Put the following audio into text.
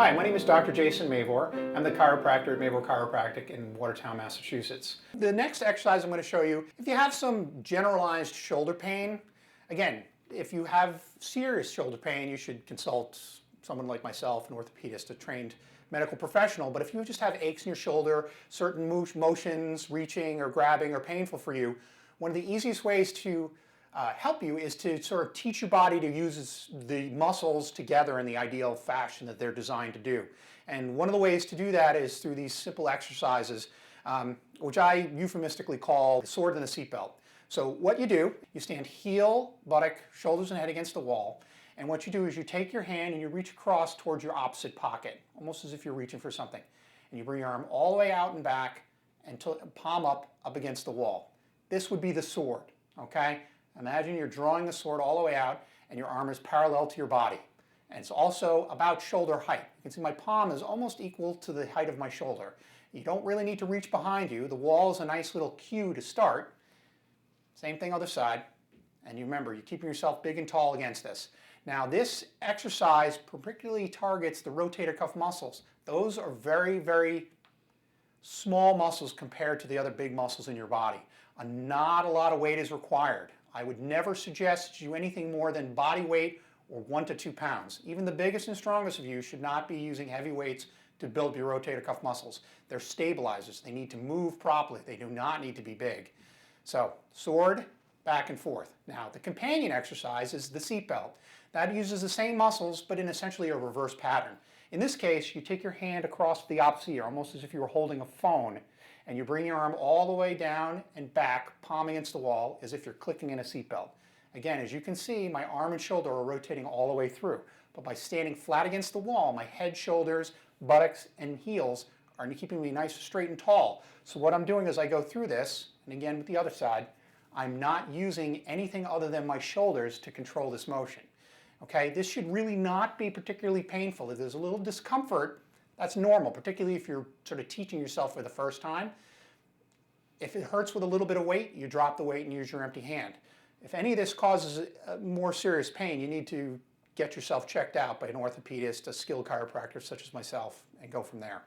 Hi, my name is Dr. Jason Mavor. I'm the chiropractor at Mavor Chiropractic in Watertown, Massachusetts. The next exercise I'm going to show you, if you have some generalized shoulder pain, again, if you have serious shoulder pain, you should consult someone like myself, an orthopedist, a trained medical professional. But if you just have aches in your shoulder, certain motions, reaching or grabbing are painful for you, one of the easiest ways to help you is to sort of teach your body to use the muscles together in the ideal fashion that they're designed to do. And one of the ways to do that is through these simple exercises, which I euphemistically call the sword and the seatbelt. So what you do, you stand heel, buttock, shoulders and head against the wall. And what you do is you take your hand and you reach across towards your opposite pocket, almost as if you're reaching for something. And you bring your arm all the way out and back until palm up against the wall. This would be the sword, okay? Imagine you're drawing the sword all the way out and your arm is parallel to your body. And it's also about shoulder height. You can see my palm is almost equal to the height of my shoulder. You don't really need to reach behind you. The wall is a nice little cue to start. Same thing other side. And you remember, you're keeping yourself big and tall against this. Now this exercise particularly targets the rotator cuff muscles. Those are very, very small muscles compared to the other big muscles in your body. Not a lot of weight is required. I would never suggest you anything more than body weight or 1 to 2 pounds. Even the biggest and strongest of you should not be using heavy weights to build your rotator cuff muscles. They're stabilizers. They need to move properly. They do not need to be big. So, sword, back and forth. Now, the companion exercise is the seatbelt. That uses the same muscles, but in essentially a reverse pattern. In this case, you take your hand across the opposite ear, almost as if you were holding a phone, and you bring your arm all the way down and back, palm against the wall, as if you're clicking in a seatbelt. Again, as you can see, my arm and shoulder are rotating all the way through. But by standing flat against the wall, my head, shoulders, buttocks, and heels are keeping me nice, straight, and tall. So what I'm doing as I go through this, and again with the other side, I'm not using anything other than my shoulders to control this motion. Okay, this should really not be particularly painful. If there's a little discomfort, that's normal, particularly if you're sort of teaching yourself for the first time. If it hurts with a little bit of weight, you drop the weight and use your empty hand. If any of this causes more serious pain, you need to get yourself checked out by an orthopedist, a skilled chiropractor such as myself, and go from there.